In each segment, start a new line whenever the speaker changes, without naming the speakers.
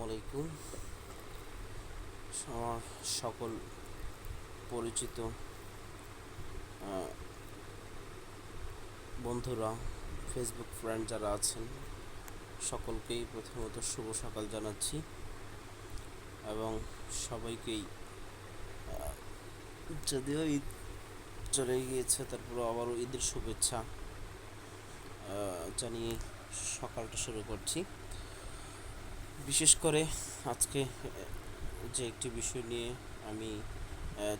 আলাইকুম। আমার সকল পরিচিত বন্ধুরা, ফেসবুক ফ্রেন্ড যারা আছেন, সকলকেই প্রথমত শুভ সকাল জানাচ্ছি এবং সবাইকেই, যদিও ঈদ চলে গিয়েছে, তারপরে আবারও ঈদের শুভেচ্ছা জানিয়ে সকালটা শুরু করছি। বিশেষ করে আজকে যে একটি বিষয় নিয়ে আমি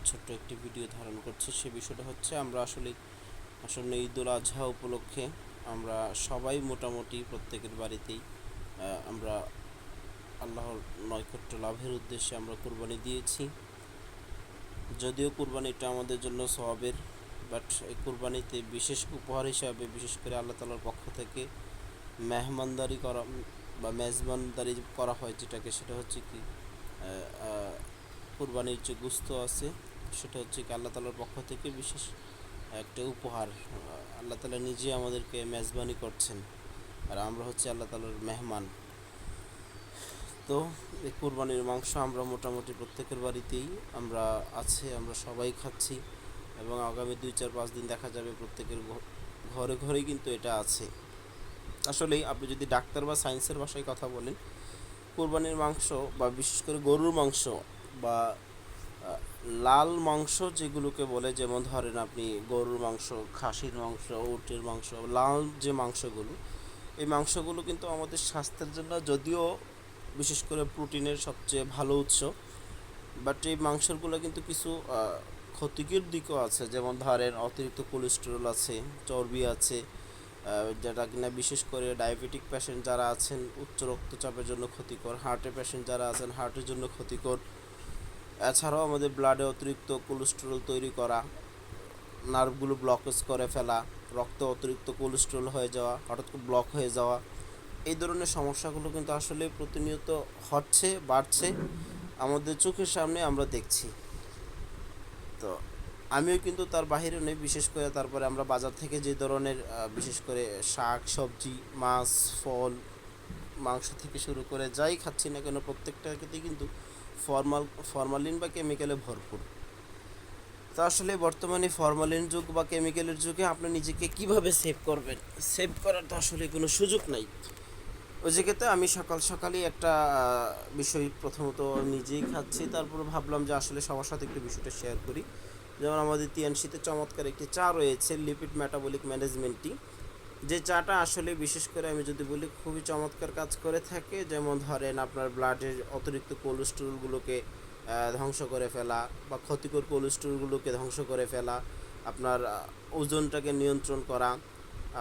ছোট্ট একটি ভিডিও ধারণ করছি, সে বিষয়টা হচ্ছে আমরা আসলে ঈদুল আজহা উপলক্ষে আমরা সবাই মোটামুটি প্রত্যেকের বাড়িতেই আমরা আল্লাহর নৈকট্য লাভের উদ্দেশ্যে আমরা কুরবানি দিয়েছি। যদিও কুরবানিটা আমাদের জন্য সওয়াবের, বাট এই কুরবানিতে বিশেষ উপহার হিসাবে বিশেষ করে আল্লাহ তাআলার পক্ষ থেকে মেহমানদারি করা বা মেজবানদারি করা হয় যেটাকে, সেটা হচ্ছে কি কুরবানির যে গোশত আছে সেটা হচ্ছে কি আল্লাহ তাআলার পক্ষ থেকে বিশেষ একটা উপহার। আল্লাহ তাআলা নিজে আমাদেরকে মেজবানি করছেন আর আমরা হচ্ছে আল্লাহ তাআলার মেহমান। তো এই কুরবানির মাংস আমরা মোটামুটি প্রত্যেকের বাড়িতেই আমরা সবাই খাচ্ছি এবং আগামী 2-4-5 দিন দেখা যাবে প্রত্যেকের ঘরে ঘরে কিন্তু এটা আছে। আসলেই আপনি যদি ডাক্তার বা সায়েন্সের ভাষায় কথা বলেন, কুরবানির মাংস বা বিশেষ করে গরুর মাংস বা লাল মাংস যেগুলোকে বলে, যেমন ধরেন আপনি গরুর মাংস, খাসির মাংস, উটের মাংস, লাল যে মাংসগুলো, এই মাংসগুলো কিন্তু আমাদের স্বাস্থ্যের জন্য যদিও বিশেষ করে প্রোটিনের সবচেয়ে ভালো উৎস, বাট এই মাংসগুলো কিন্তু কিছু ক্ষতিকর দিকও আছে। যেমন ধরেন অতিরিক্ত কোলেস্টেরল আছে, চর্বি আছে, যেটা কিনা বিশেষ করে ডায়াবেটিক পেশেন্ট যারা আছেন উচ্চ রক্তচাপের জন্য ক্ষতিকর, হার্টের পেশেন্ট যারা আছেন হার্টের জন্য ক্ষতিকর। এছাড়াও আমাদের ব্লাডে অতিরিক্ত কোলেস্টেরল তৈরি করা, নার্ভগুলো ব্লকেজ করে ফেলা, রক্তে অতিরিক্ত কোলেস্টেরল হয়ে যাওয়া, হঠাৎ করে ব্লক হয়ে যাওয়া, এই ধরনের সমস্যাগুলো কিন্তু আসলে প্রতিনিয়ত হচ্ছে, বাড়ছে, আমাদের চোখের সামনে আমরা দেখছি। তো আমিও কিন্তু তার বাহিরে নই। বিশেষ করে তারপরে আমরা বাজার থেকে যে ধরনের বিশেষ করে শাক সবজি, মাছ, ফল, মাংস থেকে শুরু করে যাই খাচ্ছি না কেন, প্রত্যেকটাতেই কিন্তু ফরমালিন বা কেমিক্যালে ভরপুর। তো আসলে বর্তমানে ফরমালিন যুগ বা কেমিক্যালের যুগে আপনি নিজেকে কিভাবে সেভ করবেন, সেভ করার তো আসলে কোনো সুযোগ নাই। ওই জায়গাতে আমি সকাল সকালই একটা বিষয় প্রথমত নিজেই খাচ্ছি, তারপরে ভাবলাম যে আসলে সবার সাথে একটু বিষয়টা শেয়ার করি। যেমন আমাদের তিয়ানশিতে চমৎকার একটি চা রয়েছে, লিপিড মেটাবলিক ম্যানেজমেন্ট টি, যে চাটা আসলে বিশেষ করে আমি যদি বলি খুবই চমৎকার কাজ করে থাকে। যেমন ধরেন আপনার ব্লাডের অতিরিক্ত কোলেস্টেরলগুলোকে ধ্বংস করে ফেলা বা ক্ষতিকর কোলেস্টেরলগুলোকে ধ্বংস করে ফেলা, আপনার ওজনটাকে নিয়ন্ত্রণ করা,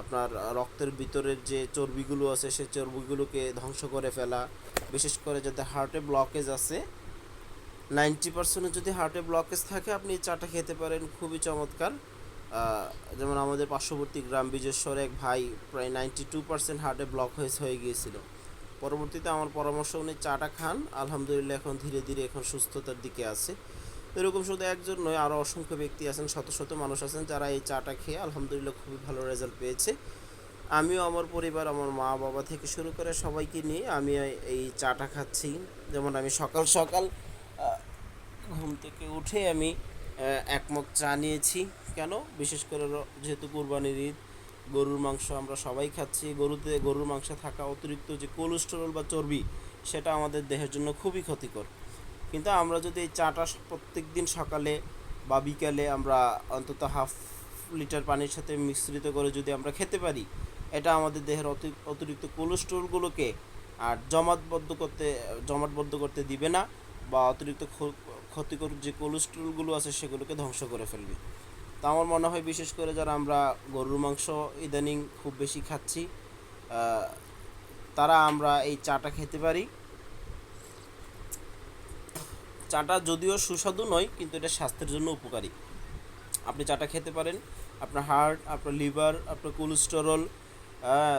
আপনার রক্তের ভিতরের যে চর্বিগুলো আছে সেই চর্বিগুলোকে ধ্বংস করে ফেলা। বিশেষ করে যাদের হার্টে ব্লকেজ আছে, 90% যদি হার্টে ব্লকেজ থাকে আপনি এই চাটা খেতে পারেন, খুবই চমৎকার। যেমন আমাদের পার্শ্ববর্তী গ্রাম বিজেশ্বর এক ভাই প্রায় 92% হার্টে ব্লক হয়ে গিয়েছিল। পরবর্তীতে আমার পরামর্শ অনুযায়ী চাটা খান, আলহামদুলিল্লাহ এখন ধীরে ধীরে এখন সুস্থতার দিকে আছে। এরকম শুধু একজন নয়, আরও অসংখ্য ব্যক্তি আছেন, শত শত মানুষ আছেন যারা এই চাটা খেয়ে আলহামদুলিল্লাহ খুবই ভালো রেজাল্ট পেয়েছে। আমিও আমার পরিবার, আমার মা বাবা থেকে শুরু করে সবাইকে নিয়ে আমি এই চাটা খাচ্ছি। যেমন আমি সকাল সকাল ঘুম থেকে উঠে আমি এক মগ চা নিয়েছি। কেন? বিশেষ করে যেহেতু কুরবানির ঈদ, গরুর মাংস আমরা সবাই খাচ্ছি। গরুর মাংসে থাকা অতিরিক্ত যে কোলেস্টেরল বা চর্বি, সেটা আমাদের দেহের জন্য খুবই ক্ষতিকর। কিন্তু আমরা যদি এই চাটা প্রত্যেক দিন সকালে বা বিকালে আমরা অন্তত হাফ লিটার পানির সাথে মিশ্রিত করে যদি আমরা খেতে পারি, এটা আমাদের দেহের অতিরিক্ত কোলেস্টেরলগুলোকে আর জমাটবদ্ধ করতে দিবে না, বা অতিরিক্ত ক্ষতিকর যে কোলেস্টেরলগুলো আছে সেগুলোকে ধ্বংস করে ফেলবে। তো আমার মনে হয় বিশেষ করে যারা আমরা গরুর মাংস ইদানিং খুব বেশি খাচ্ছি, তারা আমরা এই চাটা খেতে পারি। চাটা যদিও সুস্বাদু নয়, কিন্তু এটা স্বাস্থ্যের জন্য উপকারী। আপনি চাটা খেতে পারেন, আপনার হার্ট, আপনার লিভার, আপনার কোলেস্টেরল,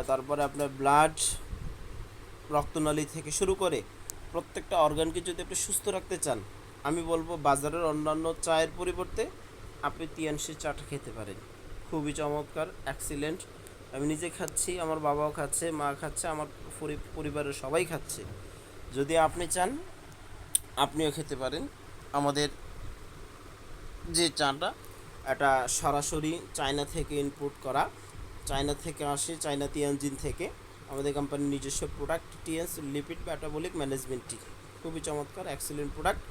তারপরে আপনার ব্লাড, রক্তনালী থেকে শুরু করে প্রত্যেকটা অর্গানকে যদি আপনি সুস্থ রাখতে চান, আমি বলবো বাজারের অন্যান্য চায়ের পরিবর্তে আপনি তিয়ানশির চাটা খেতে পারেন। খুবই চমৎকার, এক্সিলেন্ট। আমি নিজে খাচ্ছি, আমার বাবাও খাচ্ছে, মা খাচ্ছে, আমার পরিবারের সবাই খাচ্ছে। যদি আপনি চান আপনিও খেতে পারেন। আমাদের যে চাটা এটা সরাসরি চায়না থেকে ইনপুট করা, চায়না থেকে আসে, চায়না তিয়ানজিন থেকে। আমাদের কোম্পানির নিজস্ব product TS lipid metabolic management টি, খুবই চমৎকার এক্সেলেন্ট প্রোডাক্ট।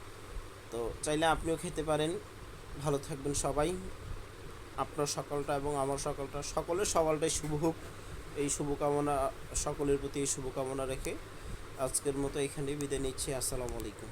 তো চাইলে আপনিও খেতে পারেন। ভালো থাকবেন সবাই। আপনার সকালটা এবং আমার সকালটা, সকলের সকালটাই শুভ হোক, এই শুভকামনা, সকলের প্রতি এই শুভকামনা রেখে আজকের মতো এখানেই বিদায় নিচ্ছি। আসসালামু আলাইকুম।